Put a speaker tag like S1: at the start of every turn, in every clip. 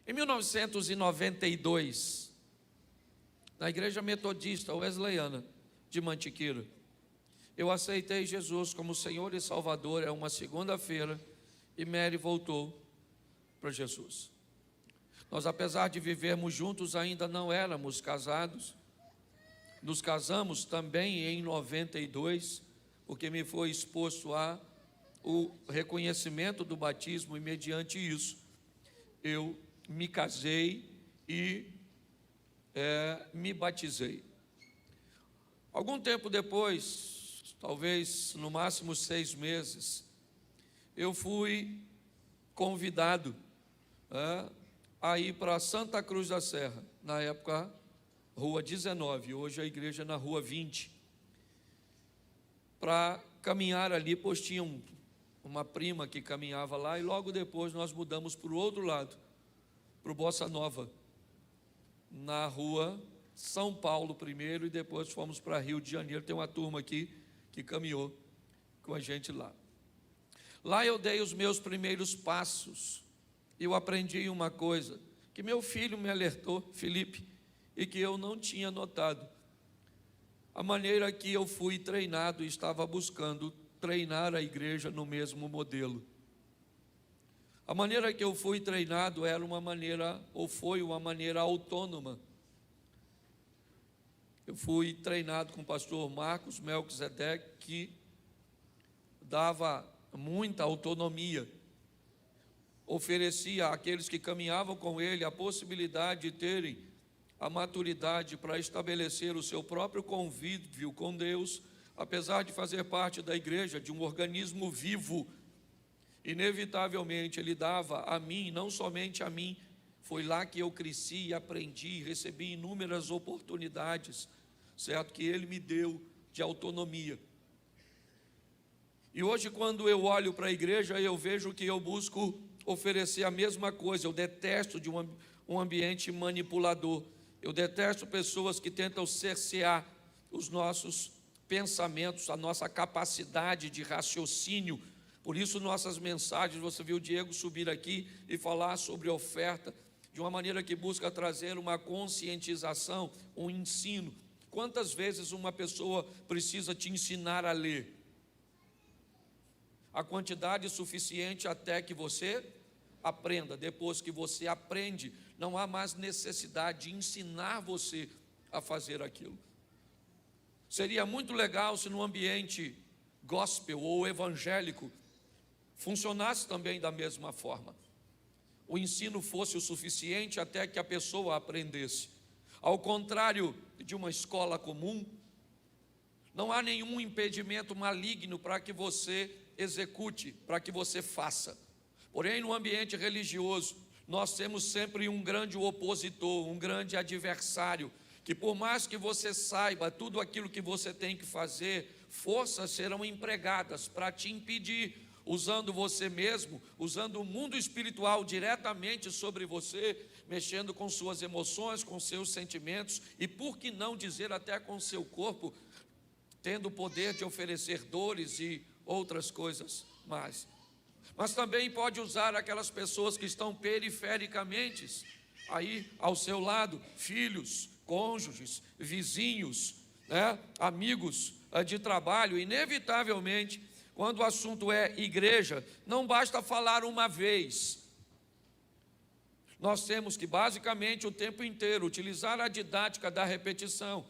S1: Em 1992, na Igreja Metodista Wesleyana de Mantiqueira, eu aceitei Jesus como Senhor e Salvador. É uma segunda-feira e Mary voltou para Jesus. Nós, apesar de vivermos juntos, ainda não éramos casados. Nos casamos também em 92, porque me foi exposto a o reconhecimento do batismo, e mediante isso eu me casei e me batizei. Algum tempo depois, talvez no máximo 6 meses, eu fui convidado a ir para Santa Cruz da Serra, na época Rua 19, hoje a igreja é na Rua 20, para caminhar ali, pois tinha uma prima que caminhava lá, e logo depois nós mudamos para o outro lado, para o Bossa Nova, na Rua São Paulo primeiro, e depois fomos para Rio de Janeiro. Tem uma turma aqui que caminhou com a gente lá. Lá eu dei os meus primeiros passos. Eu aprendi uma coisa que meu filho me alertou, Felipe, e que eu não tinha notado. A maneira que eu fui treinado e estava buscando treinar a igreja no mesmo modelo. A maneira que eu fui treinado era uma maneira, ou foi uma maneira autônoma. Eu fui treinado com o pastor Marcos Melquisedeque, que dava muita autonomia, oferecia àqueles que caminhavam com ele a possibilidade de terem a maturidade para estabelecer o seu próprio convívio com Deus, apesar de fazer parte da igreja, de um organismo vivo. Inevitavelmente ele dava a mim, não somente a mim, foi lá que eu cresci, aprendi, recebi inúmeras oportunidades, certo, que ele me deu de autonomia. E hoje, quando eu olho para a igreja, eu vejo que eu busco oferecer a mesma coisa. Eu detesto de um ambiente manipulador. Eu detesto pessoas que tentam cercear os nossos pensamentos, a nossa capacidade de raciocínio. Por isso nossas mensagens, você viu o Diego subir aqui e falar sobre oferta, de uma maneira que busca trazer uma conscientização, um ensino. Quantas vezes uma pessoa precisa te ensinar a ler? A quantidade suficiente até que você aprenda. Depois que você aprende, não há mais necessidade de ensinar você a fazer aquilo. Seria muito legal se no ambiente gospel ou evangélico funcionasse também da mesma forma. O ensino fosse o suficiente até que a pessoa aprendesse. Ao contrário de uma escola comum, não há nenhum impedimento maligno para que você execute, para que você faça. Porém, no ambiente religioso, nós temos sempre um grande opositor, um grande adversário, que por mais que você saiba tudo aquilo que você tem que fazer, forças serão empregadas para te impedir, usando você mesmo, usando o mundo espiritual diretamente sobre você, mexendo com suas emoções, com seus sentimentos e, por que não dizer, até com seu corpo, tendo o poder de oferecer dores e outras coisas mais. Mas também pode usar aquelas pessoas que estão perifericamente aí ao seu lado, filhos, cônjuges, vizinhos, amigos de trabalho. Inevitavelmente, quando o assunto é igreja, não basta falar uma vez. Nós temos que basicamente o tempo inteiro utilizar a didática da repetição.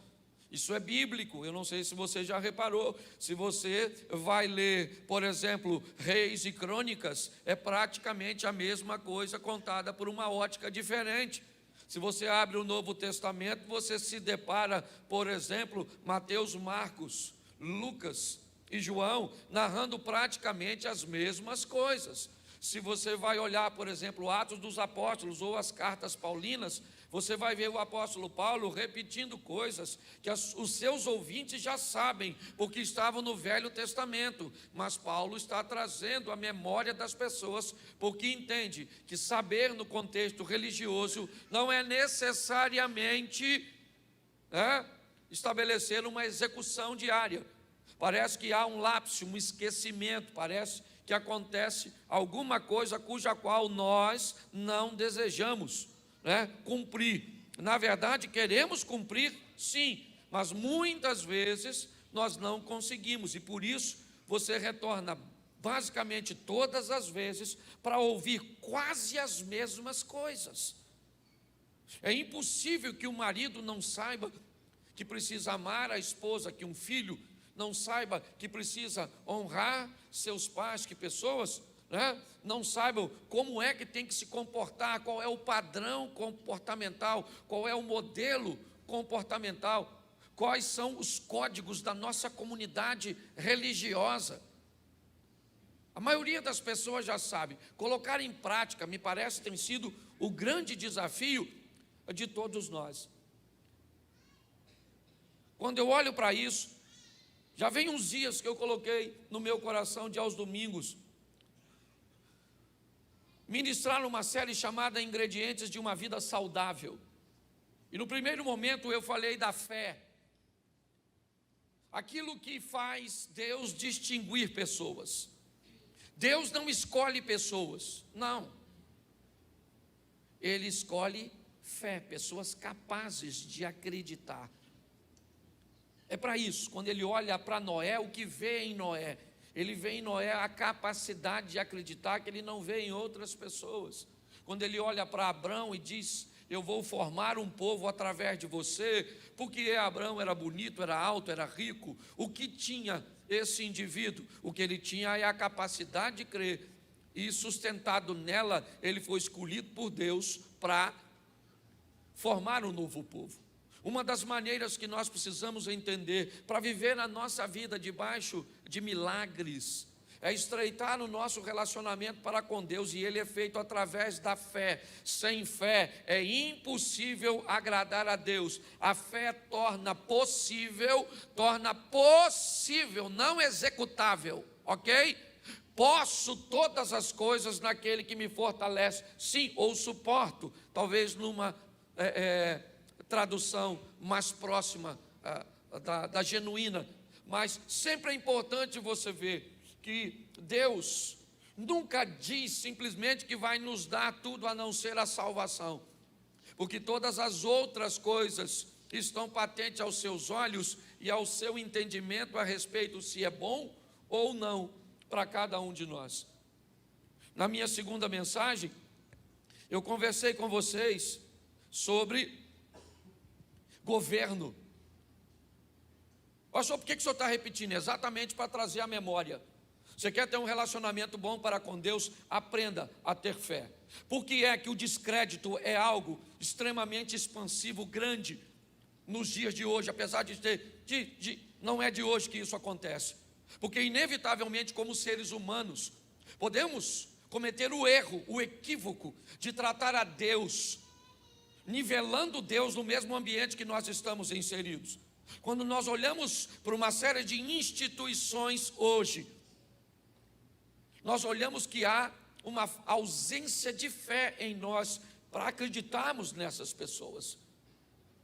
S1: Isso é bíblico. Eu não sei se você já reparou. Se você vai ler, por exemplo, Reis e Crônicas, é praticamente a mesma coisa contada por uma ótica diferente. Se você abre o Novo Testamento, você se depara, por exemplo, Mateus, Marcos, Lucas e João, narrando praticamente as mesmas coisas. Se você vai olhar, por exemplo, Atos dos Apóstolos ou as cartas paulinas, você vai ver o apóstolo Paulo repetindo coisas que os seus ouvintes já sabem, porque estavam no Velho Testamento, mas Paulo está trazendo a memória das pessoas, porque entende que saber no contexto religioso não é necessariamente estabelecer uma execução diária. Parece que há um lapso, um esquecimento, parece que acontece alguma coisa cuja qual nós não desejamos, né, cumprir. Na verdade, queremos cumprir, sim, mas muitas vezes nós não conseguimos, e por isso você retorna basicamente todas as vezes para ouvir quase as mesmas coisas. É impossível que o marido não saiba que precisa amar a esposa, que um filho não saiba que precisa honrar seus pais, que pessoas, né, não saibam como é que tem que se comportar, qual é o padrão comportamental, qual é o modelo comportamental, quais são os códigos da nossa comunidade religiosa. A maioria das pessoas já sabe. Colocar em prática, me parece, tem sido o grande desafio de todos nós. Quando eu olho para isso, já vem uns dias que eu coloquei no meu coração de aos domingos ministrar uma série chamada Ingredientes de uma Vida Saudável. E no primeiro momento eu falei da fé, aquilo que faz Deus distinguir pessoas. Deus não escolhe pessoas, não. Ele escolhe fé, pessoas capazes de acreditar. É para isso, quando ele olha para Noé, o que vê em Noé? Ele vê em Noé a capacidade de acreditar que ele não vê em outras pessoas. Quando ele olha para Abrão e diz: eu vou formar um povo através de você, porque Abrão era bonito, era alto, era rico. O que tinha esse indivíduo? O que ele tinha é a capacidade de crer, e sustentado nela, ele foi escolhido por Deus para formar um novo povo. Uma das maneiras que nós precisamos entender para viver a nossa vida debaixo de milagres é estreitar o nosso relacionamento para com Deus, e ele é feito através da fé. Sem fé é impossível agradar a Deus. A fé torna possível, não executável, ok? Posso todas as coisas naquele que me fortalece, sim, ou suporto, talvez numa tradução mais próxima da genuína, mas sempre é importante você ver que Deus nunca diz simplesmente que vai nos dar tudo a não ser a salvação, porque todas as outras coisas estão patentes aos seus olhos e ao seu entendimento a respeito se é bom ou não para cada um de nós. Na minha segunda mensagem, eu conversei com vocês sobre governo. Pastor, por que o senhor está repetindo? Exatamente para trazer a memória. Você quer ter um relacionamento bom para com Deus? Aprenda a ter fé. Por que é que o descrédito é algo extremamente expansivo, grande, nos dias de hoje, apesar de não é de hoje que isso acontece? Porque inevitavelmente, como seres humanos, podemos cometer o erro, o equívoco de tratar a Deus, nivelando Deus no mesmo ambiente que nós estamos inseridos. Quando nós olhamos para uma série de instituições hoje, nós olhamos que há uma ausência de fé em nós para acreditarmos nessas pessoas.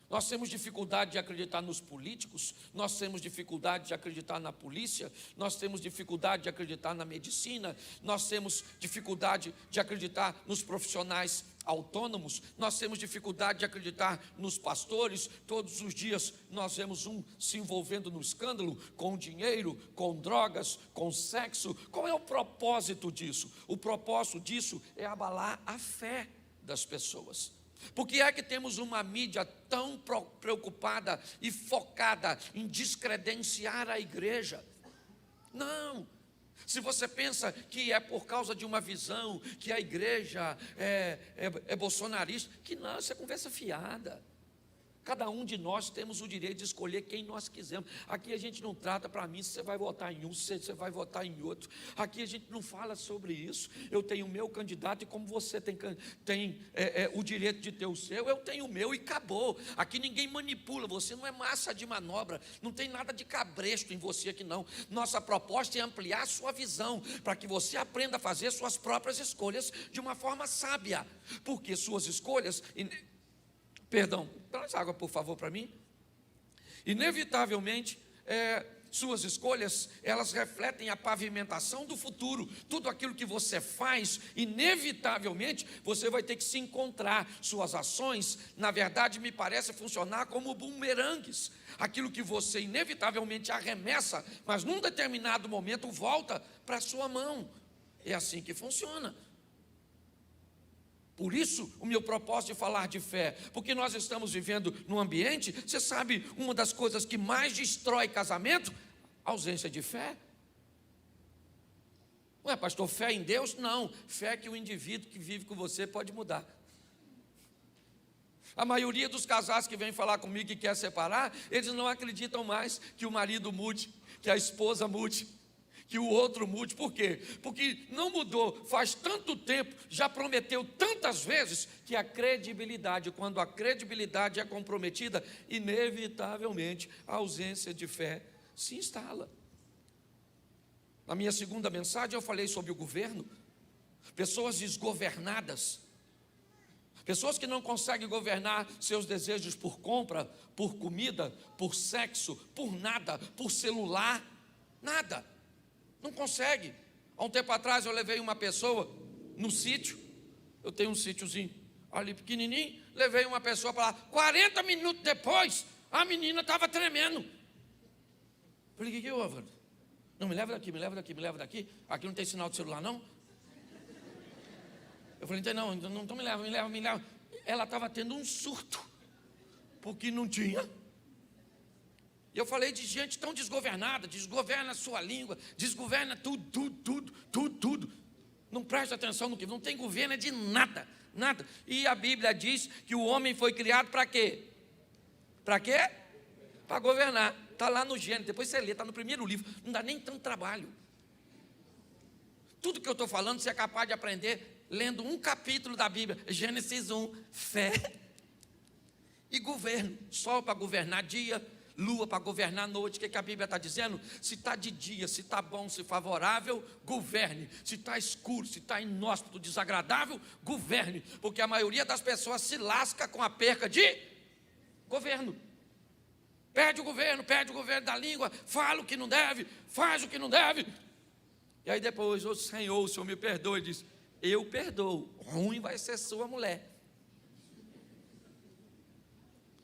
S1: Nós temos dificuldade de acreditar nos políticos, nós temos dificuldade de acreditar na polícia, nós temos dificuldade de acreditar na medicina, nós temos dificuldade de acreditar nos profissionais autônomos, nós temos dificuldade de acreditar nos pastores. Todos os dias nós vemos um se envolvendo no escândalo, com dinheiro, com drogas, com sexo. Qual é o propósito disso? O propósito disso é abalar a fé das pessoas. Por que é que temos uma mídia tão preocupada e focada em descredenciar a igreja? Não. Se você pensa que é por causa de uma visão, que a igreja é bolsonarista, que não, isso é conversa fiada. Cada um de nós temos o direito de escolher quem nós quisermos. Aqui a gente não trata para mim se você vai votar em um, se você vai votar em outro. Aqui a gente não fala sobre isso. Eu tenho o meu candidato, e como você tem o direito de ter o seu, eu tenho o meu, e acabou. Aqui ninguém manipula, você não é massa de manobra, não tem nada de cabresto em você aqui não. Nossa proposta é ampliar a sua visão, para que você aprenda a fazer suas próprias escolhas de uma forma sábia, porque suas escolhas... Perdão, traz água por favor para mim. Inevitavelmente Suas escolhas, elas refletem a pavimentação do futuro. Tudo aquilo que você faz, inevitavelmente, você vai ter que se encontrar. Suas ações, na verdade, me parece funcionar como bumerangues. Aquilo que você inevitavelmente arremessa, mas num determinado momento volta para a sua mão. É assim que funciona. Por isso, o meu propósito de falar de fé, porque nós estamos vivendo num ambiente, você sabe, uma das coisas que mais destrói casamento, ausência de fé. Ué, pastor, fé em Deus? Não, fé que o indivíduo que vive com você pode mudar. A maioria dos casais que vêm falar comigo que quer separar, eles não acreditam mais que o marido mude, que a esposa mude, que o outro mude. Por quê? Porque não mudou faz tanto tempo, já prometeu tantas vezes, que a credibilidade, quando a credibilidade é comprometida, inevitavelmente a ausência de fé se instala. Na minha segunda mensagem eu falei sobre o governo, pessoas desgovernadas, pessoas que não conseguem governar seus desejos por compra, por comida, por sexo, por nada, por celular, nada. Não consegue. Há um tempo atrás eu levei uma pessoa no sítio, eu tenho um sítiozinho ali pequenininho, levei uma pessoa para lá, 40 minutos depois, a menina estava tremendo. Falei, o que houve? Não, me leva daqui, me leva daqui, me leva daqui, aqui não tem sinal de celular não? Eu falei, não, então me leva. Ela estava tendo um surto, porque não tinha. E eu falei de gente tão desgovernada, desgoverna a sua língua, desgoverna tudo. Não presta atenção no que, não tem governo de nada. E a Bíblia diz que o homem foi criado para quê? Para quê? Para governar. Está lá no Gênesis, depois você lê, está no primeiro livro, não dá nem tanto trabalho. Tudo que eu estou falando, você é capaz de aprender lendo um capítulo da Bíblia, Gênesis 1, fé e governo. Sol para governar dia, lua para governar noite. O que a Bíblia está dizendo? Se está de dia, se está bom, se favorável, governe. Se está escuro, se está inóspito, desagradável, governe. Porque a maioria das pessoas se lasca com a perca de governo. Perde o governo da língua, fala o que não deve, faz o que não deve. E aí depois, o Senhor me perdoa, e diz, eu perdoo, ruim vai ser sua mulher.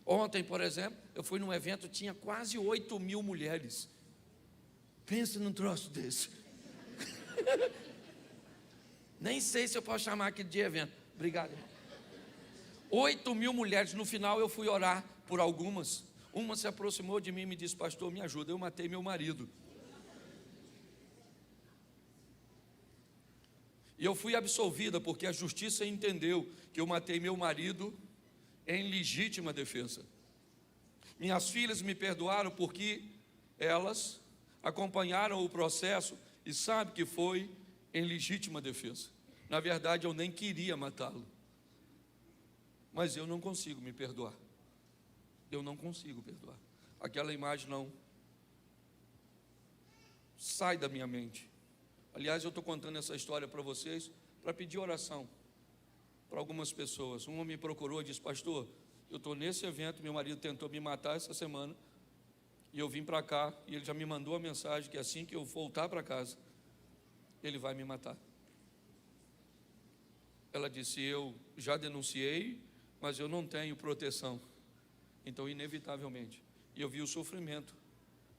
S1: Ontem, por exemplo, eu fui num evento, tinha quase 8.000 mulheres. Pensa num troço desse. Nem sei se eu posso chamar aquilo de evento. Obrigado, irmão. 8.000 mulheres, no final eu fui orar por algumas. Uma se aproximou de mim e me disse, pastor, me ajuda, eu matei meu marido. E eu fui absolvida, porque a justiça entendeu que eu matei meu marido em legítima defesa. Minhas filhas me perdoaram porque elas acompanharam o processo e sabem que foi em legítima defesa. Na verdade, eu nem queria matá-lo. Mas eu não consigo me perdoar. Eu não consigo perdoar. Aquela imagem não sai da minha mente. Aliás, eu estou contando essa história para vocês para pedir oração para algumas pessoas. Uma me procurou e disse, pastor, eu estou nesse evento, meu marido tentou me matar essa semana, e eu vim para cá, e ele já me mandou a mensagem que assim que eu voltar para casa, ele vai me matar. Ela disse, eu já denunciei, mas eu não tenho proteção. Então, inevitavelmente, e eu vi o sofrimento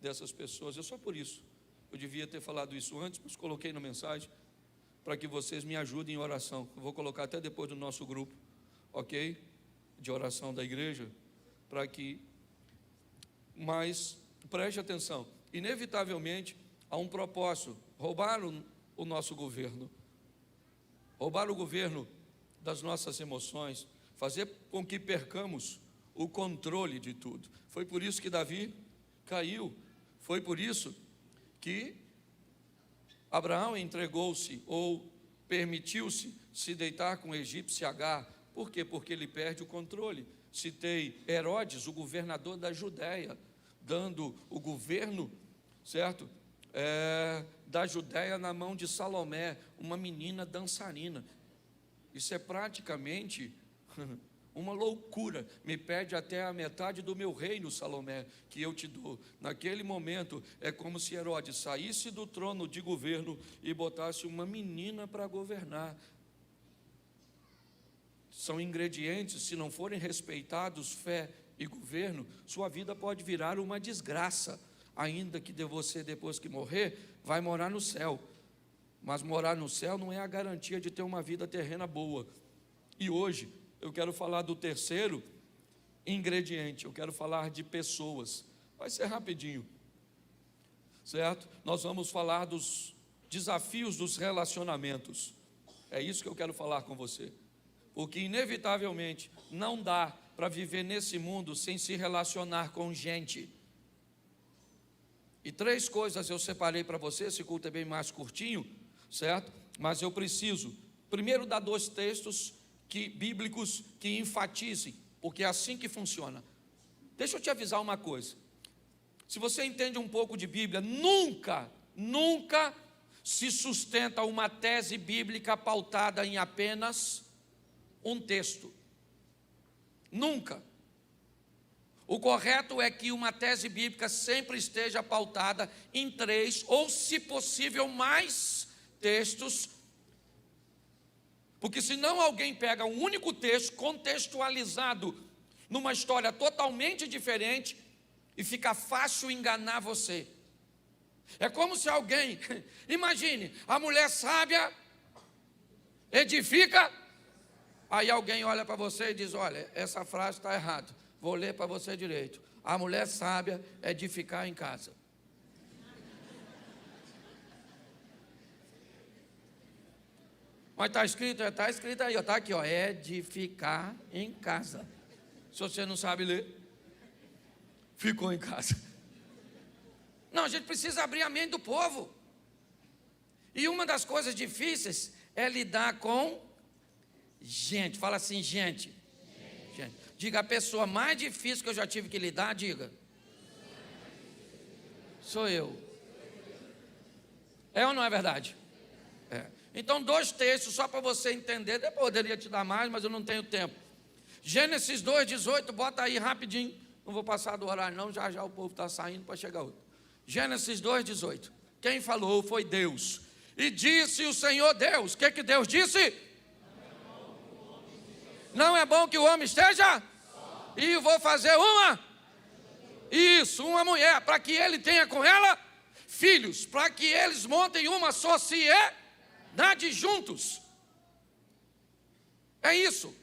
S1: dessas pessoas, é só por isso. Eu devia ter falado isso antes, mas coloquei na mensagem, para que vocês me ajudem em oração. Eu vou colocar até depois do nosso grupo, ok? De oração da igreja, para que, mas preste atenção, inevitavelmente há um propósito, roubar o nosso governo, roubar o governo das nossas emoções, fazer com que percamos o controle de tudo. Foi por isso que Davi caiu, foi por isso que Abraão entregou-se ou permitiu-se se deitar com o egípcio Agar. Por quê? Porque ele perde o controle. Citei Herodes, o governador da Judéia, dando o governo, certo? Da Judéia na mão de Salomé, uma menina dançarina. Isso é praticamente uma loucura. Me pede até a metade do meu reino, Salomé, que eu te dou. Naquele momento, é como se Herodes saísse do trono de governo e botasse uma menina para governar. São ingredientes, se não forem respeitados, fé e governo, sua vida pode virar uma desgraça. Ainda que você, depois que morrer, vai morar no céu. Mas morar no céu não é a garantia de ter uma vida terrena boa. E hoje eu quero falar do terceiro ingrediente, eu quero falar de pessoas. Vai ser rapidinho, certo? Nós vamos falar dos desafios dos relacionamentos. É isso que eu quero falar com você. Porque inevitavelmente não dá para viver nesse mundo sem se relacionar com gente. E 3 coisas eu separei para você, esse culto é bem mais curtinho, certo? Mas eu preciso, primeiro, dar 2 textos bíblicos que enfatizem, porque é assim que funciona. Deixa eu te avisar uma coisa. Se você entende um pouco de Bíblia, nunca se sustenta uma tese bíblica pautada em apenas um texto. Nunca. O correto é que uma tese bíblica sempre esteja pautada em 3, ou se possível mais textos, porque senão alguém pega um único texto contextualizado numa história totalmente diferente e fica fácil enganar você. É como se alguém, imagine, a mulher sábia edifica, aí alguém olha para você e diz: olha, essa frase está errada, vou ler para você direito. A mulher sábia edificar em casa. Mas está escrito aí, está aqui, ó, edificar em casa. Se você não sabe ler, ficou em casa. Não, a gente precisa abrir a mente do povo. E uma das coisas difíceis é lidar com gente. Fala assim, gente. Diga, a pessoa mais difícil que eu já tive que lidar, diga. Sou eu. É ou não é verdade? É. Então, 2 textos só para você entender. Depois eu poderia te dar mais, mas eu não tenho tempo. Gênesis 2:18, bota aí rapidinho. Não vou passar do horário não, já o povo está saindo para chegar outro. Gênesis 2:18. Quem falou foi Deus. E disse o Senhor Deus. O que Deus disse? Não é bom que o homem esteja? E vou fazer uma mulher, para que ele tenha com ela filhos, para que eles montem uma sociedade juntos. É isso.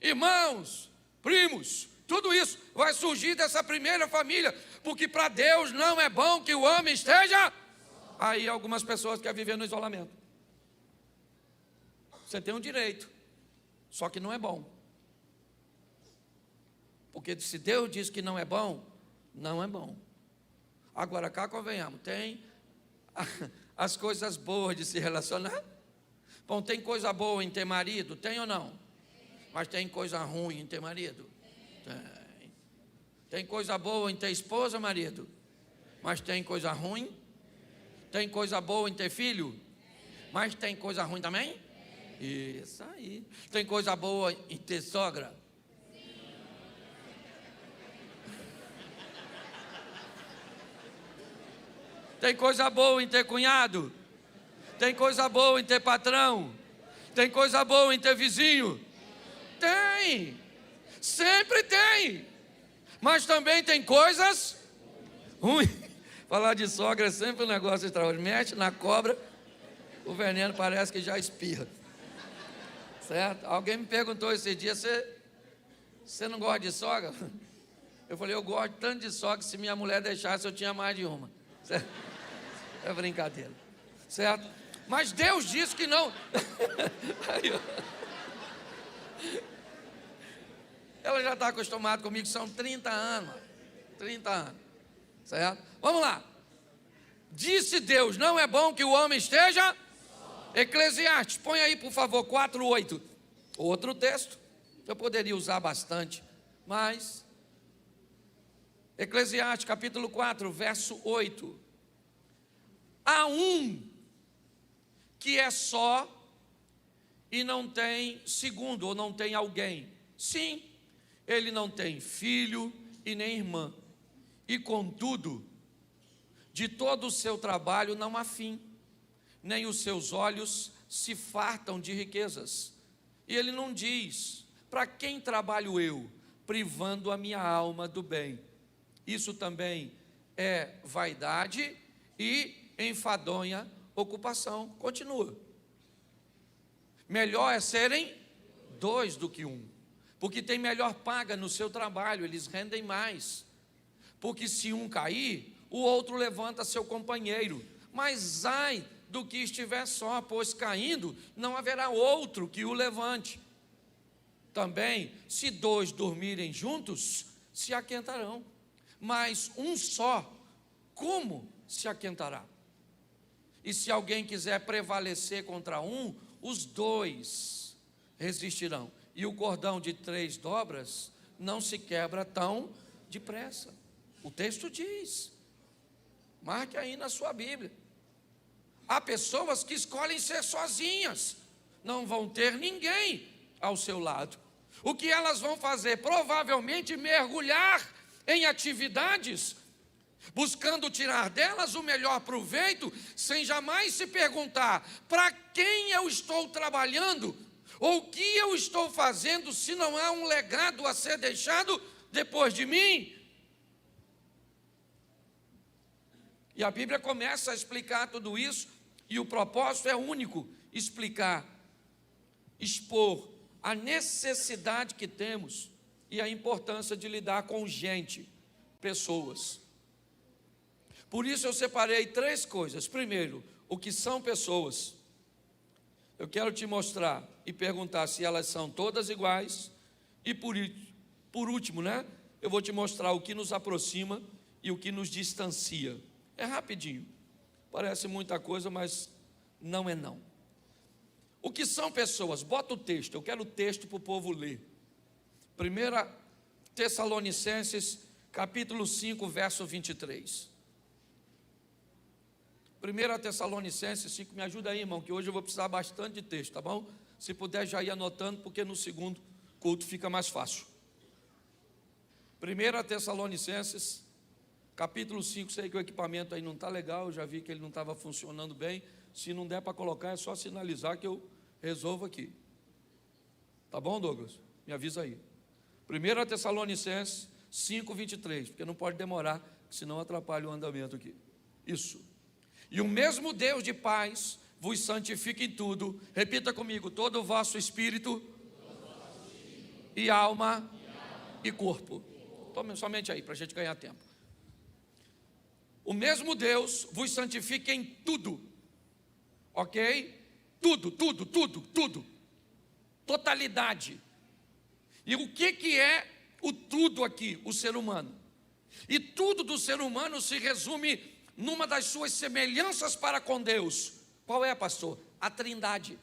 S1: Irmãos, primos, tudo isso vai surgir dessa primeira família, porque para Deus não é bom que o homem esteja. Aí algumas pessoas querem viver no isolamento. Você tem um direito, só que não é bom. Porque se Deus diz que não é bom, não é bom. Agora cá convenhamos, tem as coisas boas de se relacionar. Bom, tem coisa boa em ter marido, tem ou não? Mas tem coisa ruim em ter marido? Tem. Tem coisa boa em ter esposa, marido? Mas tem coisa ruim? Tem coisa boa em ter filho? Mas tem coisa ruim também? Isso aí. Tem coisa boa em ter sogra? Tem coisa boa em ter cunhado? Tem coisa boa em ter patrão? Tem coisa boa em ter vizinho? Tem, sempre tem, mas também tem coisas ruins. Falar de sogra é sempre um negócio extraordinário. Mete na cobra, o veneno parece que já espirra, certo? Alguém me perguntou esse dia: você não gosta de sogra? Eu falei: eu gosto tanto de sogra que se minha mulher deixasse eu tinha mais de uma, certo? É brincadeira, certo? Mas Deus disse que não. Ela já está acostumada comigo, são 30 anos. 30 anos, certo? Vamos lá. Disse Deus, não é bom que o homem esteja? Eclesiastes, põe aí por favor, 4:8. Outro texto, eu poderia usar bastante, mas Eclesiastes capítulo 4, verso 8. Há um que é só e não tem segundo, ou não tem alguém. Sim, ele não tem filho e nem irmã, e contudo, de todo o seu trabalho não há fim, nem os seus olhos se fartam de riquezas. E ele não diz: para quem trabalho eu, privando a minha alma do bem? Isso também é vaidade e enfadonha ocupação. Continua. Melhor é serem dois do que um, porque tem melhor paga no seu trabalho, eles rendem mais. Porque se um cair, o outro levanta seu companheiro. Mas ai do que estiver só, pois caindo não haverá outro que o levante. Também, se dois dormirem juntos, se aquentarão. Mas um só, como se aquentará? E se alguém quiser prevalecer contra um, os dois resistirão. E o cordão de 3 dobras não se quebra tão depressa. O texto diz, marque aí na sua Bíblia. Há pessoas que escolhem ser sozinhas, não vão ter ninguém ao seu lado. O que elas vão fazer? Provavelmente mergulhar em atividades, buscando tirar delas o melhor proveito, sem jamais se perguntar: para quem eu estou trabalhando? Ou o que eu estou fazendo, se não há um legado a ser deixado depois de mim? E a Bíblia começa a explicar tudo isso, e o propósito é único: explicar, expor a necessidade que temos e a importância de lidar com gente, pessoas. Por isso eu separei 3 coisas. Primeiro, o que são pessoas. Eu quero te mostrar e perguntar se elas são todas iguais. E por último, eu vou te mostrar o que nos aproxima e o que nos distancia. É rapidinho, parece muita coisa, mas não é não. O que são pessoas? Bota o texto, eu quero o texto para o povo ler. 1 Tessalonicenses, capítulo 5, verso 23. 1 Tessalonicenses 5, me ajuda aí, irmão, que hoje eu vou precisar bastante de texto, tá bom? Se puder já ir anotando, porque no segundo culto fica mais fácil. 1 Tessalonicenses, capítulo 5, sei que o equipamento aí não está legal, eu já vi que ele não estava funcionando bem. Se não der para colocar, é só sinalizar que eu resolvo aqui. Tá bom, Douglas? Me avisa aí. 1 Tessalonicenses 5, 23, porque não pode demorar, senão atrapalha o andamento aqui. Isso. E o mesmo Deus de paz vos santifique em tudo. Repita comigo: todo o vosso espírito e alma e corpo. Tome somente aí, para a gente ganhar tempo. O mesmo Deus vos santifique em tudo. Ok? Tudo. Totalidade. E o que é o tudo aqui? O ser humano. E tudo do ser humano se resume numa das suas semelhanças para com Deus. Qual é, pastor? A Trindade.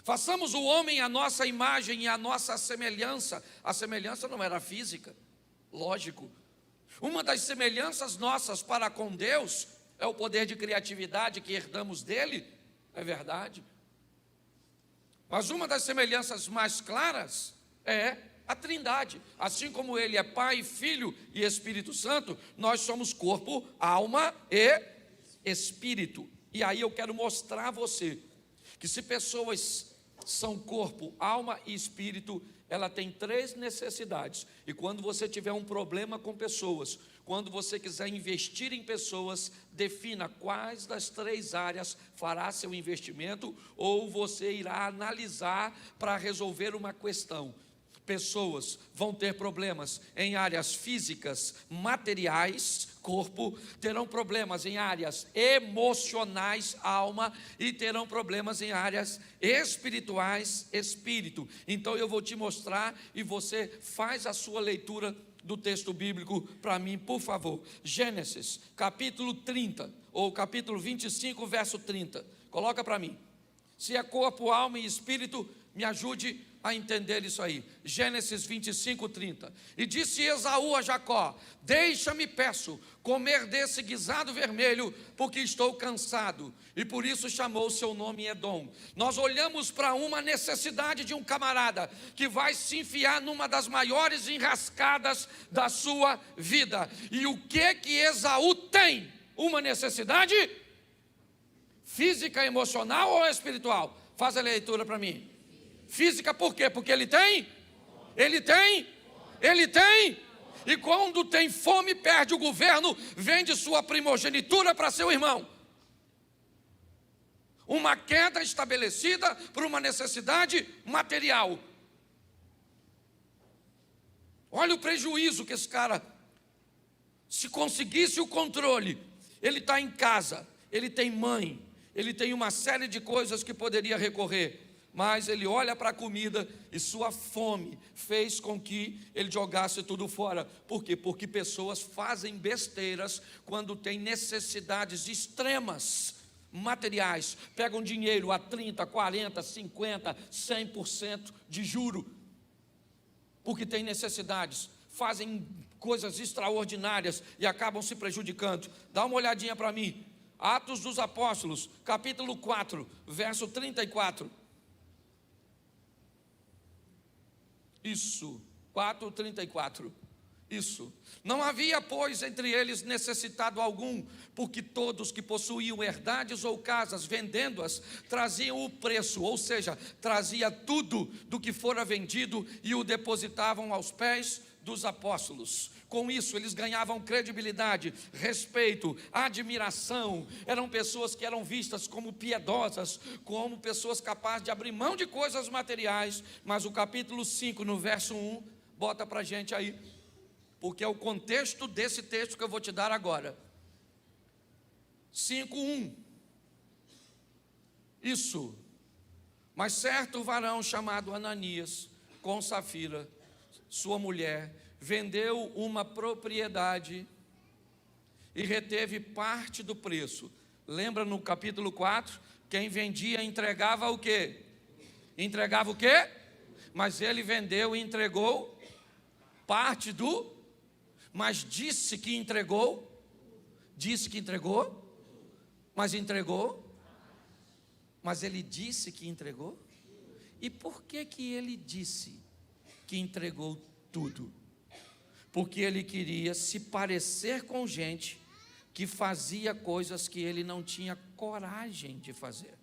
S1: Façamos o homem à nossa imagem e à nossa semelhança. A semelhança não era física, lógico. Uma das semelhanças nossas para com Deus é o poder de criatividade que herdamos dele, é verdade. Mas uma das semelhanças mais claras é a Trindade. Assim como ele é Pai, Filho e Espírito Santo, nós somos corpo, alma e espírito. E aí eu quero mostrar a você que se pessoas são corpo, alma e espírito, ela tem 3 necessidades. E quando você tiver um problema com pessoas, quando você quiser investir em pessoas, defina quais das 3 áreas fará seu investimento, ou você irá analisar para resolver uma questão. Pessoas vão ter problemas em áreas físicas, materiais, corpo, terão problemas em áreas emocionais, alma, e terão problemas em áreas espirituais, espírito. Então eu vou te mostrar e você faz a sua leitura do texto bíblico para mim, por favor. Gênesis, capítulo 30, ou capítulo 25, verso 30. Coloca para mim. Se é corpo, alma e espírito, me ajude a entender isso aí. Gênesis 25, 30. E disse Esaú a Jacó: deixa-me, peço, comer desse guisado vermelho, porque estou cansado. E por isso chamou seu nome Edom. Nós olhamos para uma necessidade de um camarada que vai se enfiar numa das maiores enrascadas da sua vida. E o que Esaú tem? Uma necessidade física, emocional ou espiritual? Faz a leitura para mim. Física por quê? Porque ele tem? E quando tem fome, perde o governo, vende sua primogenitura para seu irmão. Uma queda estabelecida por uma necessidade material. Olha o prejuízo que esse cara, se conseguisse o controle, ele está em casa, ele tem mãe, ele tem uma série de coisas que poderia recorrer, mas ele olha para a comida e sua fome fez com que ele jogasse tudo fora. Por quê? Porque pessoas fazem besteiras quando têm necessidades extremas, materiais. Pegam dinheiro a 30, 40, 50, 100% de juro, porque têm necessidades, fazem coisas extraordinárias e acabam se prejudicando. Dá uma olhadinha para mim. Atos dos Apóstolos, capítulo 4, verso 34. Isso, 4:34. Isso. Não havia, pois, entre eles necessitado algum, porque todos que possuíam herdades ou casas, vendendo-as, traziam o preço, ou seja, trazia tudo do que fora vendido e o depositavam aos pés dos apóstolos. Com isso, eles ganhavam credibilidade, respeito, admiração. Eram pessoas que eram vistas como piedosas, como pessoas capazes de abrir mão de coisas materiais. Mas o capítulo 5, no verso 1, bota para a gente aí, porque é o contexto desse texto que eu vou te dar agora. 5:1. Isso. Mas certo varão chamado Ananias, com Safira, sua mulher, vendeu uma propriedade e reteve parte do preço. Lembra no capítulo 4? Quem vendia entregava o quê? Entregava o quê? Mas ele vendeu e entregou parte do... Mas disse que entregou? Disse que entregou? Mas entregou? Mas ele disse que entregou? E por que ele disse que entregou tudo? Porque ele queria se parecer com gente que fazia coisas que ele não tinha coragem de fazer.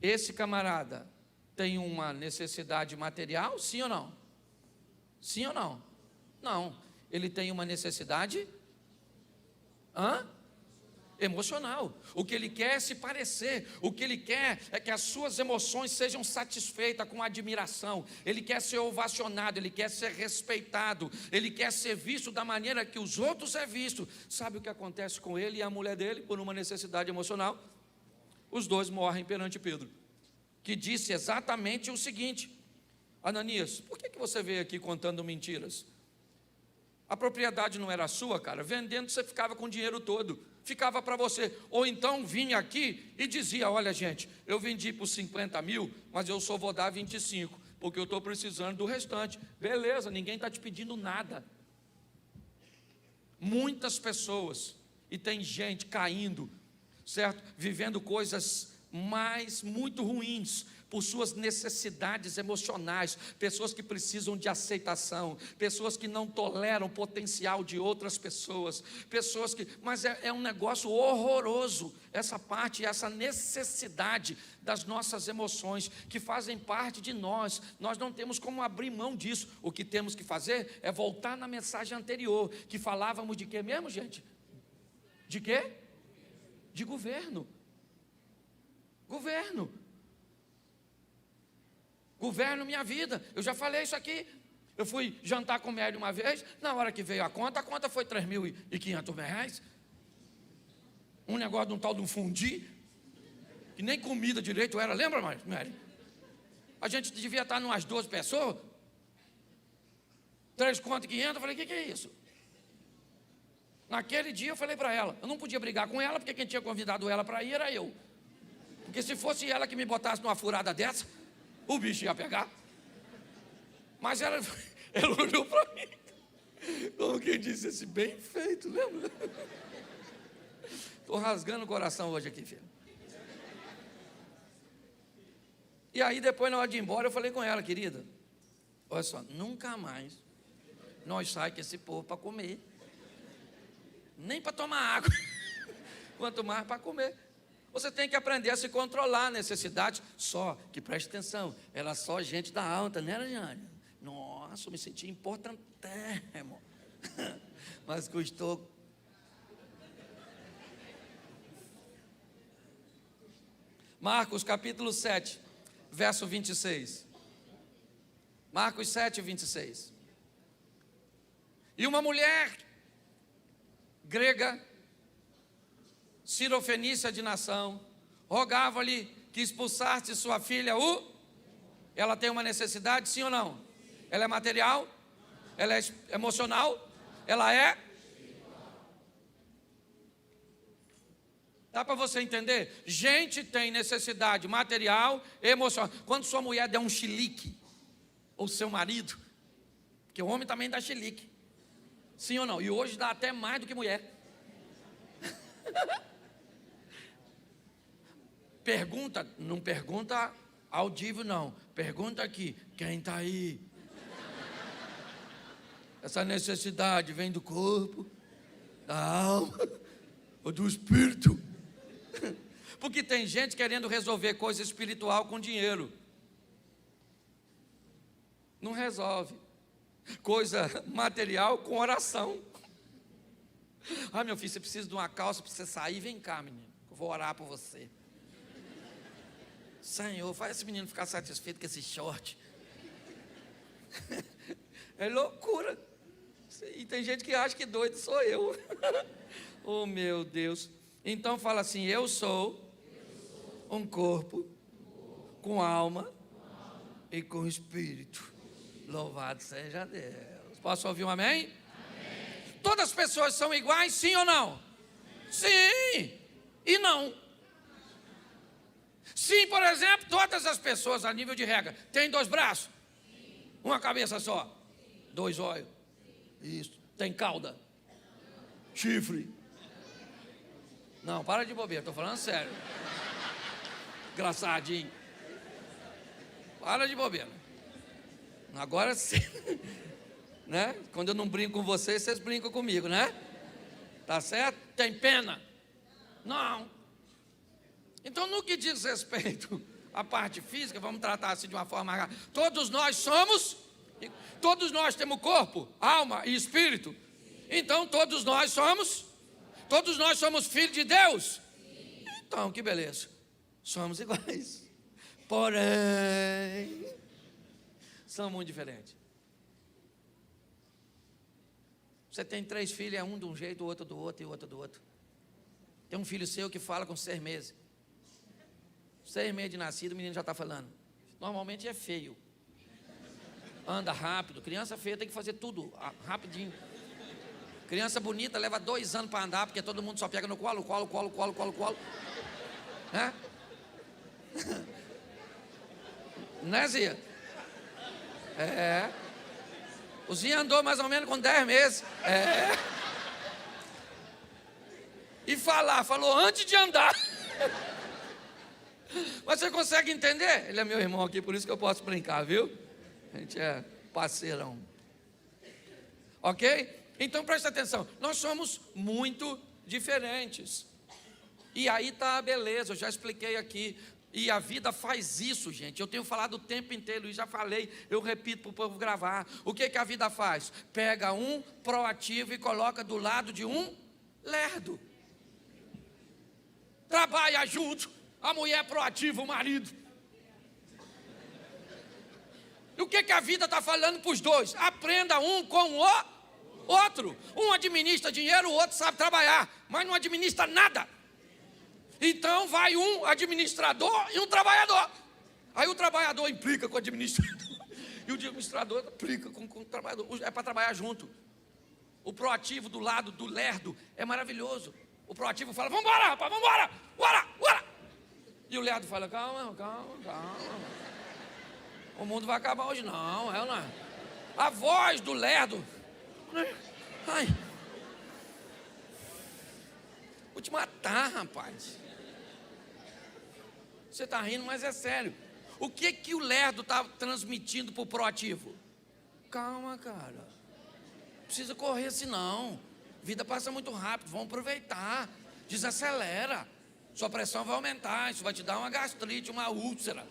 S1: Esse camarada tem uma necessidade material, sim ou não? Sim ou não? Não. Ele tem uma necessidade emocional. O que ele quer é se parecer. O que ele quer é que as suas emoções sejam satisfeitas com admiração. Ele quer ser ovacionado, ele quer ser respeitado, ele quer ser visto da maneira que os outros é visto. Sabe o que acontece com ele e a mulher dele por uma necessidade emocional? Os dois morrem perante Pedro, que disse exatamente o seguinte: Ananias, por que você veio aqui contando mentiras? A propriedade não era sua, cara. Vendendo você ficava com o dinheiro todo, ficava para você. Ou então vinha aqui e dizia: olha gente, eu vendi por 50 mil, mas eu só vou dar 25, porque eu estou precisando do restante. Beleza, ninguém está te pedindo nada. Muitas pessoas, e tem gente caindo, certo? Vivendo coisas muito ruins, por suas necessidades emocionais, pessoas que precisam de aceitação, pessoas que não toleram o potencial de outras pessoas, mas é um negócio horroroso, essa parte, essa necessidade das nossas emoções, que fazem parte de nós não temos como abrir mão disso. O que temos que fazer é voltar na mensagem anterior, que falávamos de quê mesmo, gente? De quê? De governo. Governo minha vida. Eu já falei isso aqui. Eu fui jantar com o Mélio uma vez. Na hora que veio a conta foi R$3.500. Um negócio de um tal de um fundi, que nem comida direito era. Lembra, Mélio? A gente devia estar umas 12 pessoas. 3 contas e 500. Eu falei: o que é isso? Naquele dia eu falei para ela, eu não podia brigar com ela, porque quem tinha convidado ela para ir era eu. Porque se fosse ela que me botasse numa furada dessa, o bicho ia pegar. Mas ela olhou para mim, como quem disse assim, bem feito, lembra? Estou rasgando o coração hoje aqui, filho. E aí depois na hora de ir embora eu falei com ela, querida, olha só, nunca mais nós saímos com esse povo para comer, nem para tomar água, quanto mais para comer. Você tem que aprender a se controlar a necessidade. Só que preste atenção, ela é só gente da alta, né, Jane? Nossa, eu me senti importantíssimo. Mas custou. Marcos capítulo 7, verso 26. Marcos 7, 26. E uma mulher grega, cirofenícia de nação, rogava-lhe que expulsasse sua filha. Ela tem uma necessidade, sim ou não? Ela é material? Ela é emocional? Ela é? Dá para você entender? Gente tem necessidade material, emocional. Quando sua mulher der um chilique, ou seu marido, porque o homem também dá chilique, sim ou não? E hoje dá até mais do que mulher. Pergunta, não pergunta audível não, pergunta aqui, quem está aí? Essa necessidade vem do corpo, da alma ou do espírito? Porque tem gente querendo resolver coisa espiritual com dinheiro. Não resolve. Coisa material com oração. Ah, meu filho, você precisa de uma calça para você sair, vem cá, menino, eu vou orar por você. Senhor, faz esse menino ficar satisfeito com esse short. É loucura. E tem gente que acha que doido sou eu. Oh, meu Deus. Então fala assim, eu sou um corpo com alma e com espírito. Louvado seja Deus. Posso ouvir um amém? Amém. Todas as pessoas são iguais, sim ou não? Sim e não. Sim, por exemplo, todas as pessoas a nível de regra têm 2 braços, uma cabeça só, 2 olhos, isso, tem cauda, chifre. Não, para de bobeira, estou falando sério. Engraçadinho. Para de bobeira. Agora sim, né? Quando eu não brinco com vocês, vocês brincam comigo, né? Tá certo? Tem pena? Não. Então, no que diz respeito à parte física, vamos tratar assim de uma forma. Todos nós temos corpo, alma e espírito. Então, todos nós somos filhos de Deus. Então, que beleza. Somos iguais. Porém, são muito diferentes. Você tem 3 filhos, é um de um jeito, o outro do outro e o outro do outro. Tem um filho seu que fala com 6 meses. 6 meses de nascido, o menino já está falando. Normalmente é feio. Anda rápido. Criança feia tem que fazer tudo rapidinho. Criança bonita leva 2 anos para andar, porque todo mundo só pega no colo. Né? Né, Zia? É. O Zia andou mais ou menos com 10 meses. É. E falou antes de andar. Mas você consegue entender? Ele é meu irmão aqui, por isso que eu posso brincar, viu? A gente é parceirão. Ok? Então presta atenção, nós somos muito diferentes. E aí está a beleza, eu já expliquei aqui. E a vida faz isso, gente. Eu tenho falado o tempo inteiro e já falei, eu repito para o povo gravar. O que a vida faz? Pega um proativo e coloca do lado de um lerdo. Trabalha junto, a mulher proativa, o marido. E o que a vida está falando para os dois? Aprenda um com o outro. Um administra dinheiro, o outro sabe trabalhar, mas não administra nada. Então vai um administrador e um trabalhador. Aí o trabalhador implica com o administrador e o administrador implica com o trabalhador. É para trabalhar junto. O proativo do lado do lerdo é maravilhoso. O proativo fala, vamos embora, rapaz, vamos embora, bora. E o lerdo fala, calma. O mundo vai acabar hoje. Não, é ou não é? A voz do lerdo. Ai. Vou te matar, rapaz. Você está rindo, mas é sério. O que o lerdo está transmitindo para o proativo? Calma, cara. Não precisa correr assim, não. Vida passa muito rápido, vamos aproveitar. Desacelera. Sua pressão vai aumentar, isso vai te dar uma gastrite, uma úlcera.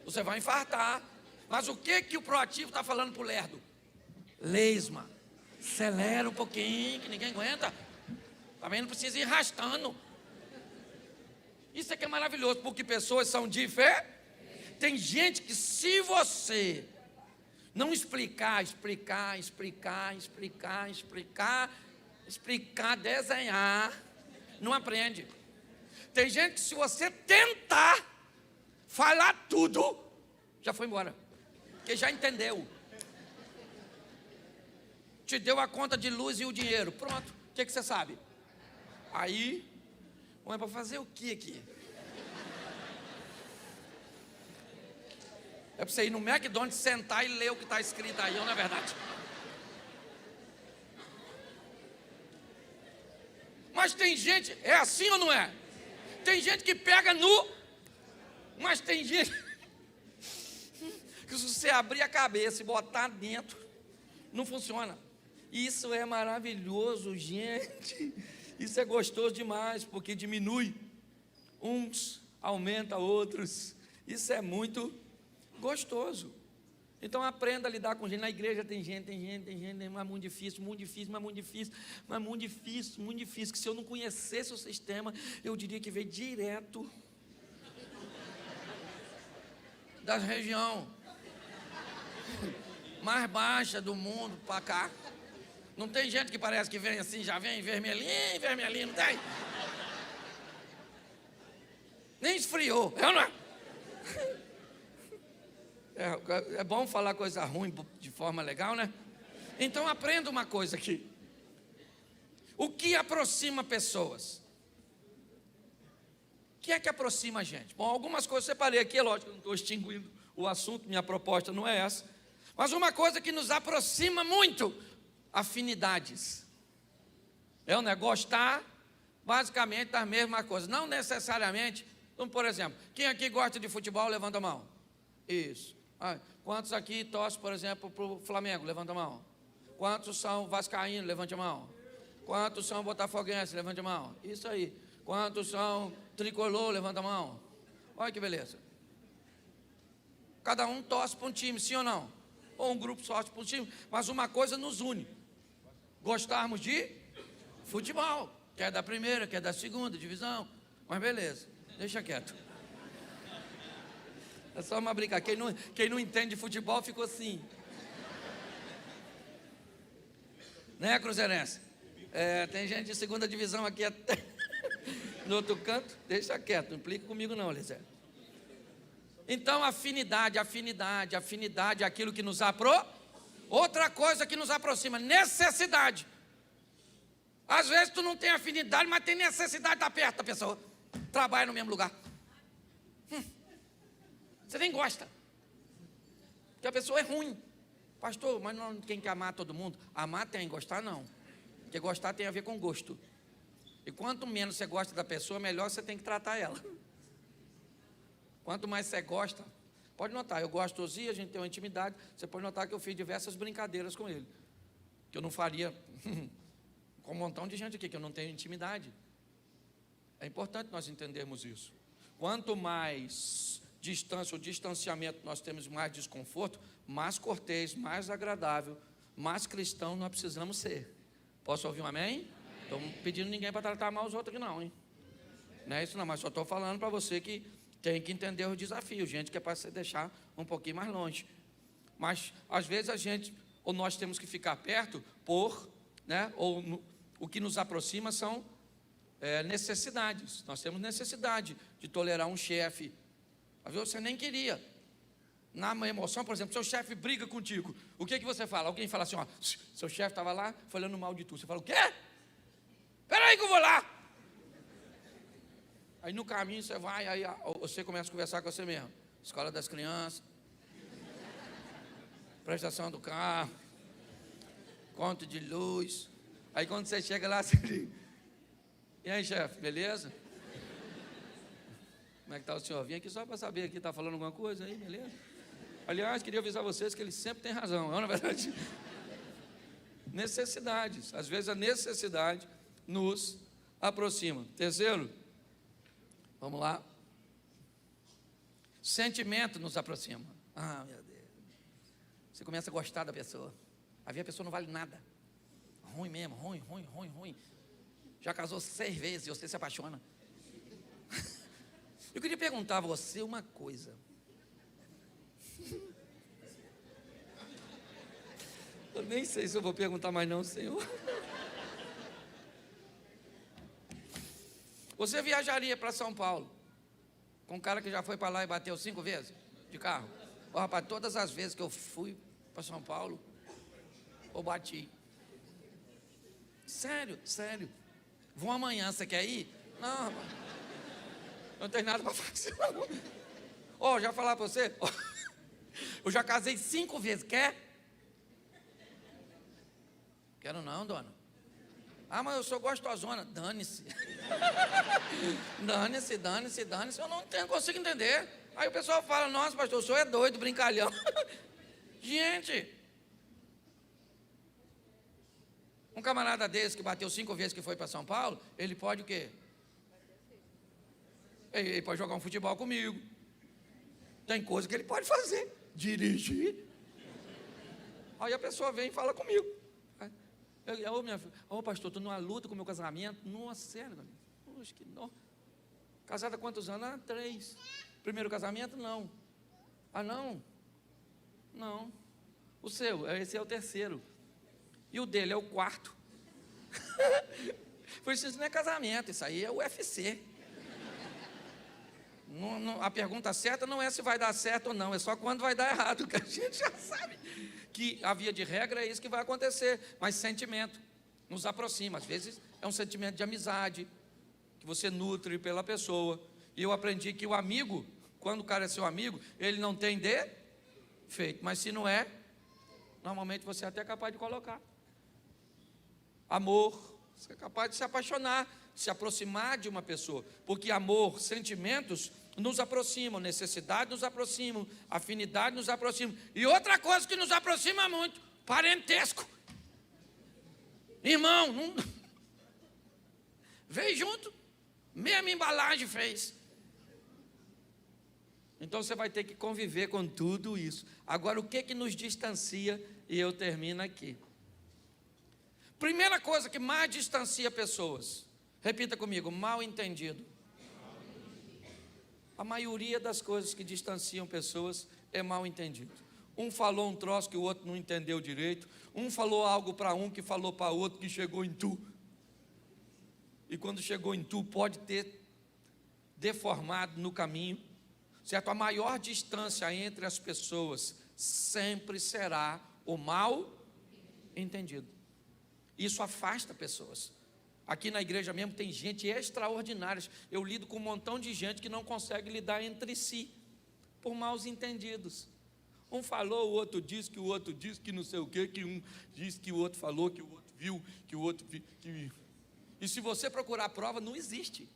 S1: Você vai infartar. Mas o que o proativo está falando para o lerdo? Lesma. Acelera um pouquinho, que ninguém aguenta. Também não precisa ir arrastando. Isso aqui é maravilhoso, porque pessoas são diferentes. Tem gente que, se você não explicar, desenhar, não aprende. Tem gente que, se você tentar falar tudo, já foi embora, porque já entendeu. Te deu a conta de luz e o dinheiro, pronto, o que você sabe? Aí, é para fazer o que aqui? É para você ir no McDonald's, sentar e ler o que está escrito aí, não é verdade? Mas tem gente, é assim ou não é? Tem gente que pega nu, mas tem gente que, se você abrir a cabeça e botar dentro, não funciona. Isso é maravilhoso, gente. Isso é gostoso demais, porque diminui uns, aumenta outros. Isso é muito gostoso. Então aprenda a lidar com gente. Na igreja tem gente, mas muito difícil, que se eu não conhecesse o sistema, eu diria que veio direto da região mais baixa do mundo para cá. Não tem gente que parece que vem assim, já vem vermelhinho, não tem? Nem esfriou, é ou não é? É bom falar coisa ruim de forma legal, né? Então aprenda uma coisa aqui. O que aproxima pessoas? O que é que aproxima a gente? Bom, algumas coisas eu separei aqui, é lógico, eu não estou extinguindo o assunto, minha proposta não é essa. Mas uma coisa que nos aproxima muito, afinidades. É um negócio, gostar basicamente das mesmas coisas. Não necessariamente, então, por exemplo, quem aqui gosta de futebol, levanta a mão. Isso. Quantos aqui torcem, por exemplo, para o Flamengo? Levanta a mão. Quantos são vascaínos? Levante a mão. Quantos são botafoguenses? Levante a mão. Isso aí. Quantos são tricolor? Levanta a mão. Olha que beleza. Cada um torce para um time, sim ou não? Ou um grupo torce para um time. Mas uma coisa nos une. Gostarmos de futebol. Quer da primeira, quer da segunda divisão. Mas beleza, deixa quieto. É só uma brincadeira. Quem não entende de futebol ficou assim. Né, Cruzeirense? Tem gente de segunda divisão aqui até no outro canto. Deixa quieto, não implica comigo não, Elisé. Então, afinidade é aquilo que nos Outra coisa que nos aproxima, necessidade. Às vezes tu não tem afinidade, mas tem necessidade de estar perto da pessoa. Trabalha no mesmo lugar. Você nem gosta. Porque a pessoa é ruim. Pastor, mas não tem que amar todo mundo. Amar tem, gostar não. Porque gostar tem a ver com gosto. E quanto menos você gosta da pessoa, melhor você tem que tratar ela. Quanto mais você gosta, pode notar, eu gosto do Ozzy, a gente tem uma intimidade, você pode notar que eu fiz diversas brincadeiras com ele. Que eu não faria com um montão de gente aqui, que eu não tenho intimidade. É importante nós entendermos isso. Quanto mais distância ou distanciamento nós temos, mais desconforto, mais cortês, mais agradável, mais cristão nós precisamos ser. Posso ouvir um amém? Estou pedindo ninguém para tratar mal os outros aqui não, hein? Não é isso não, mas só estou falando para você que tem que entender os desafios, gente que é para se deixar um pouquinho mais longe. Mas às vezes a gente, ou nós temos que ficar perto o que nos aproxima são necessidades. Nós temos necessidade de tolerar um chefe. Às vezes você nem queria. Na emoção, por exemplo, seu chefe briga contigo. O que você fala? Alguém fala assim, ó, seu chefe estava lá falando mal de tu. Você fala, o quê? Espera aí que eu vou lá. Aí no caminho você vai, aí você começa a conversar com você mesmo. Escola das crianças. prestação do carro, conta de luz. Aí quando você chega lá, você diz: e aí, chefe, beleza? Como é que está o senhor? Vim aqui só para saber, aqui está falando alguma coisa aí, beleza? Aliás, queria avisar vocês que ele sempre tem razão, não é verdade? Necessidades, às vezes a necessidade nos aproxima. Terceiro, vamos lá. Sentimento nos aproxima. Ah, meu Deus. Você começa a gostar da pessoa. A pessoa não vale nada. Ruim mesmo, ruim. Já casou 6 vezes e você se apaixona. Eu queria perguntar a você uma coisa. Eu nem sei se eu vou perguntar mais não, Senhor. Você viajaria para São Paulo com um cara que já foi para lá e bateu 5 vezes de carro? Ó, rapaz, todas as vezes que eu fui para São Paulo, eu bati. Sério. Vão amanhã, você quer ir? Não, rapaz. Não tem nada para fazer. Ó, já falar para você? Eu já casei 5 vezes, quer? Quero não, dona. Ah, mas eu sou gostosona. Dane-se. Dane-se. Eu não consigo entender. Aí o pessoal fala: nossa, pastor, o senhor é doido, brincalhão. Gente, um camarada desse que bateu 5 vezes que foi para São Paulo, ele pode o quê? Ele pode jogar um futebol comigo. Tem coisa que ele pode fazer. Dirigir. Aí a pessoa vem e fala comigo: ô, minha filha, pastor, estou numa luta com o meu casamento. Nossa, sério, poxa, que dó. Casada há quantos anos? Ah, 3. Primeiro casamento? Não. Ah, não? Não. O seu, esse é o 3º. E o dele é o 4. Isso não é casamento, isso aí é UFC. A pergunta certa não é se vai dar certo ou não, é só quando vai dar errado, que a gente já sabe que a via de regra é isso que vai acontecer. Mas sentimento nos aproxima. Às vezes é um sentimento de amizade que você nutre pela pessoa. E eu aprendi que o amigo, quando o cara é seu amigo, ele não tem defeito, mas se não é, normalmente você é até capaz de colocar. Amor, você é capaz de se apaixonar, de se aproximar de uma pessoa, porque amor, sentimentos nos aproximam, necessidade nos aproximam, afinidade nos aproximam. E outra coisa que nos aproxima muito: parentesco. Irmão, não... veio junto, mesma embalagem fez. Então você vai ter que conviver com tudo isso. Agora, o que nos distancia? E eu termino aqui. Primeira coisa que mais distancia pessoas, repita comigo: mal entendido. A maioria das coisas que distanciam pessoas é mal entendido. Um falou um troço que o outro não entendeu direito. Um falou algo para um que falou para outro que chegou em tu. E quando chegou em tu, pode ter deformado no caminho. Certo? A maior distância entre as pessoas sempre será o mal entendido. Isso afasta pessoas. Aqui na igreja mesmo tem gente extraordinária. Eu lido com um montão de gente que não consegue lidar entre si, por maus entendidos. Um falou, o outro disse, que o outro disse, que não sei o quê, que um disse, que o outro falou, que o outro viu, que o outro viu. E se você procurar a prova, não existe.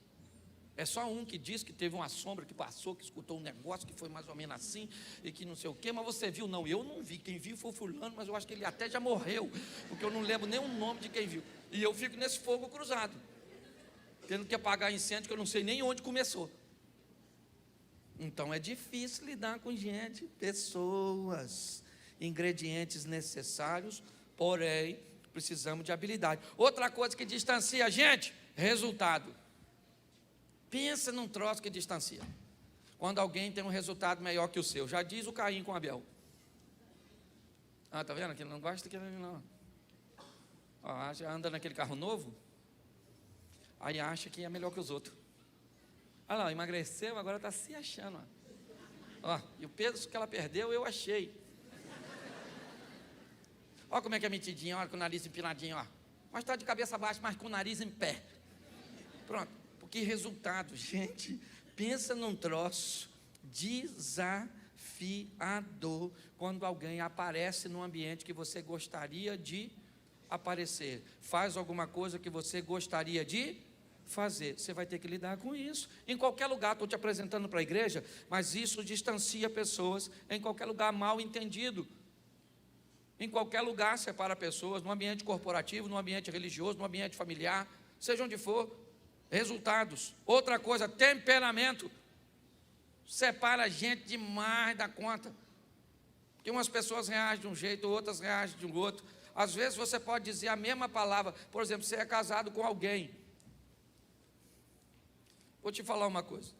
S1: É só um que diz que teve uma sombra, que passou, que escutou um negócio, que foi mais ou menos assim, e que não sei o quê, mas você viu? Não, eu não vi, quem viu foi o fulano, mas eu acho que ele até já morreu, porque eu não lembro nem o nome de quem viu. E eu fico nesse fogo cruzado, tendo que apagar incêndio, que eu não sei nem onde começou. Então é difícil lidar com gente, pessoas, ingredientes necessários, porém, precisamos de habilidade. Outra coisa que distancia a gente, resultado. Pensa num troço que distancia. Quando alguém tem um resultado melhor que o seu. Já diz o Caim com Abel. Ah, tá vendo? Que não gosta daquele não. Ó, já anda naquele carro novo. Aí acha que é melhor que os outros. Olha lá, emagreceu, agora está se achando. Ó, e o peso que ela perdeu, eu achei. Olha como é que é metidinho, olha com o nariz empinadinho, ó. Mas está de cabeça baixa, mas com o nariz em pé. Pronto. Que resultado, gente, pensa num troço desafiador. desafiador quando alguém aparece no ambiente que você gostaria de aparecer, faz alguma coisa que você gostaria de fazer. Você vai ter que lidar com isso. Em qualquer lugar, estou te apresentando para a igreja, mas isso distancia pessoas em qualquer lugar, mal entendido. Em qualquer lugar separa pessoas, no ambiente corporativo, no ambiente religioso, no ambiente familiar, seja onde for. Resultados. Outra coisa, temperamento. Separa a gente demais da conta. Porque umas pessoas reagem de um jeito, outras reagem de um outro. Às vezes você pode dizer a mesma palavra. Por exemplo, você é casado com alguém. Vou te falar uma coisa.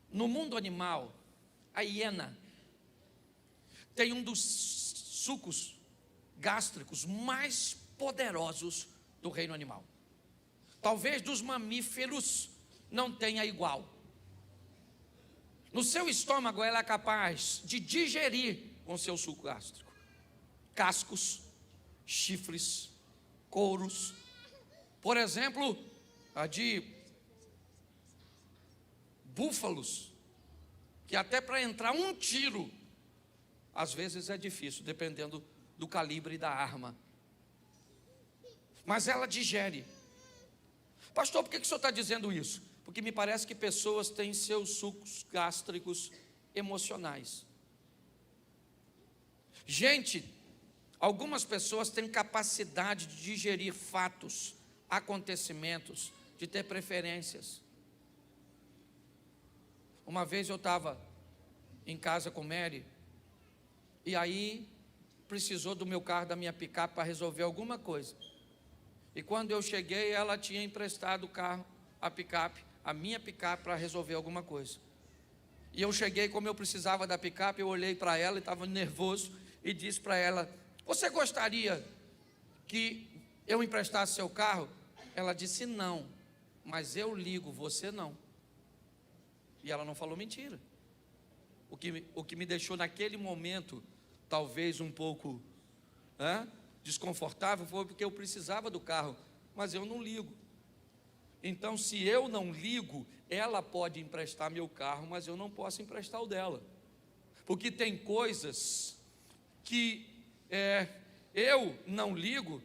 S1: No mundo animal, a hiena tem um dos sucos gástricos mais poderosos do reino animal. Talvez dos mamíferos não tenha igual. No seu estômago ela é capaz de digerir com seu suco gástrico cascos, chifres, couros. Por exemplo, a de búfalos, que até para entrar um tiro, às vezes é difícil, dependendo do calibre da arma. Mas ela digere. Pastor, por que o senhor está dizendo isso? Porque me parece que pessoas têm seus sucos gástricos emocionais. Gente, algumas pessoas têm capacidade de digerir fatos, acontecimentos, de ter preferências. Uma vez eu estava em casa com Mary, e aí precisou do meu carro, da minha picape para resolver alguma coisa. E quando eu cheguei, ela tinha emprestado o carro, a picape, a minha picape, para resolver alguma coisa. E eu cheguei, como eu precisava da picape, eu olhei para ela e estava nervoso e disse para ela: você gostaria que eu emprestasse seu carro? Ela disse: não, mas eu ligo, você não. E ela não falou mentira. O que me deixou naquele momento, talvez um pouco desconfortável, foi porque eu precisava do carro, mas eu não ligo. Então, se eu não ligo, ela pode emprestar meu carro, mas eu não posso emprestar o dela. Porque tem coisas que eu não ligo,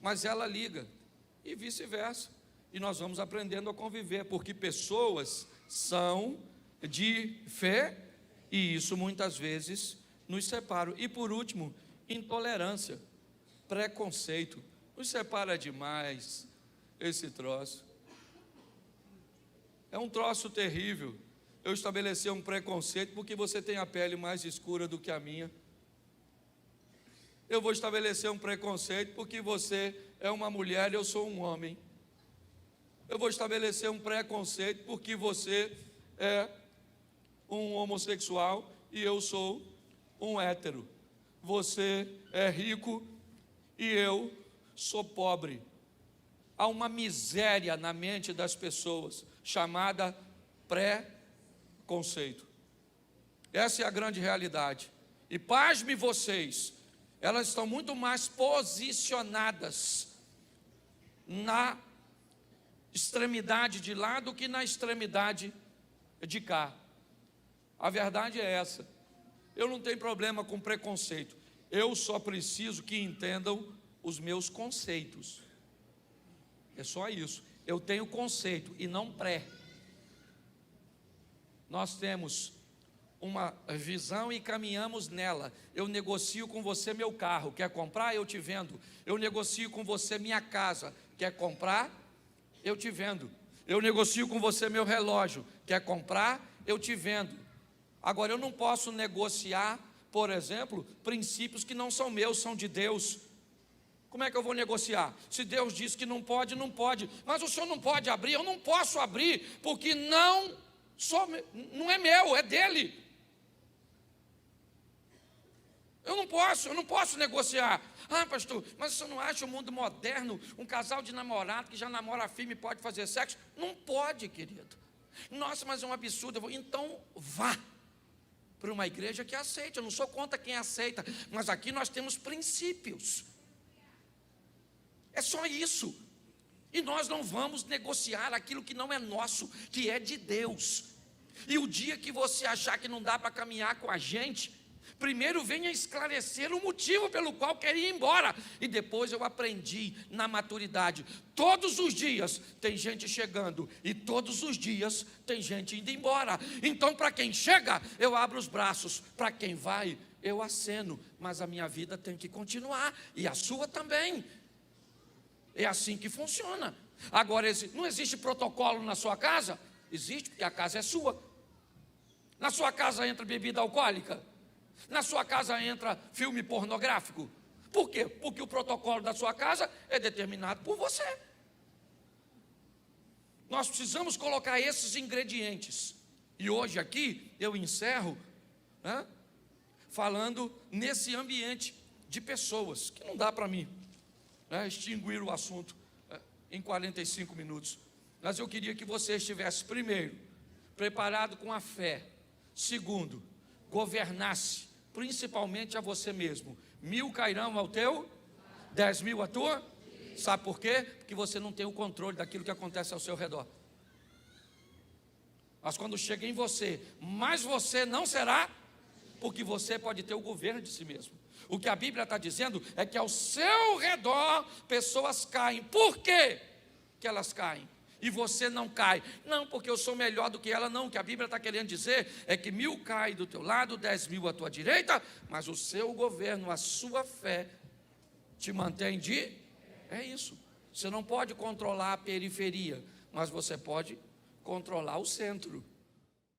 S1: mas ela liga, e vice-versa. E nós vamos aprendendo a conviver, porque pessoas são de fé, e isso muitas vezes nos separa. E por último, intolerância, preconceito. Nos separa demais esse troço. É um troço terrível. Eu estabelecer um preconceito porque você tem a pele mais escura do que a minha. Eu vou estabelecer um preconceito porque você é uma mulher e eu sou um homem. Eu vou estabelecer um preconceito porque você é um homossexual e eu sou um hétero. Você é rico e eu sou pobre. Há uma miséria na mente das pessoas chamada preconceito. Essa é a grande realidade. E pasme vocês, elas estão muito mais posicionadas na extremidade de lá do que na extremidade de cá. A verdade é essa. Eu não tenho problema com preconceito. Eu só preciso que entendam os meus conceitos. É só isso. Eu tenho conceito e não pré. Nós temos uma visão e caminhamos nela. Eu negocio com você meu carro, quer comprar? Eu te vendo. Eu negocio com você minha casa, quer comprar? Eu te vendo. Eu negocio com você meu relógio, quer comprar? Eu te vendo. Agora, eu não posso negociar, por exemplo, princípios que não são meus, são de Deus. Como é que eu vou negociar? Se Deus diz que não pode, não pode. Mas o senhor não pode abrir, eu não posso abrir, porque não é meu, é dele. Eu não posso negociar. Ah, pastor, mas você não acha o mundo moderno, um casal de namorado que já namora firme pode fazer sexo? Não pode, querido. Nossa, mas é um absurdo. Então vá para uma igreja que aceite. Eu não sou contra quem aceita, mas aqui nós temos princípios. É só isso. E nós não vamos negociar aquilo que não é nosso, que é de Deus. E o dia que você achar que não dá para caminhar com a gente, primeiro venha esclarecer o motivo pelo qual quer ir embora. E depois eu aprendi na maturidade. Todos os dias tem gente chegando e todos os dias tem gente indo embora. Então, para quem chega, eu abro os braços. Para quem vai, eu aceno. Mas a minha vida tem que continuar e a sua também. É assim que funciona. Agora, não existe protocolo na sua casa? Existe, porque a casa é sua. Na sua casa entra bebida alcoólica? Na sua casa entra filme pornográfico? Por quê? Porque o protocolo da sua casa é determinado por você. Nós precisamos colocar esses ingredientes. E hoje aqui eu encerro, falando nesse ambiente de pessoas, que não dá para mim extinguir o assunto em 45 minutos. Mas eu queria que você estivesse, primeiro, preparado com a fé. Segundo, governasse principalmente a você mesmo. 1000 cairão ao teu, 10.000 à tua. Sabe por quê? Porque você não tem o controle daquilo que acontece ao seu redor. Mas quando chega em você, mas você não será, porque você pode ter o governo de si mesmo. O que a Bíblia está dizendo é que ao seu redor pessoas caem. Por quê que elas caem? E você não cai. Não, porque eu sou melhor do que ela, não. O que a Bíblia está querendo dizer é que 1000 caem do teu lado, 10.000 à tua direita, mas o seu governo, a sua fé, te mantém de... É isso. Você não pode controlar a periferia, mas você pode controlar o centro.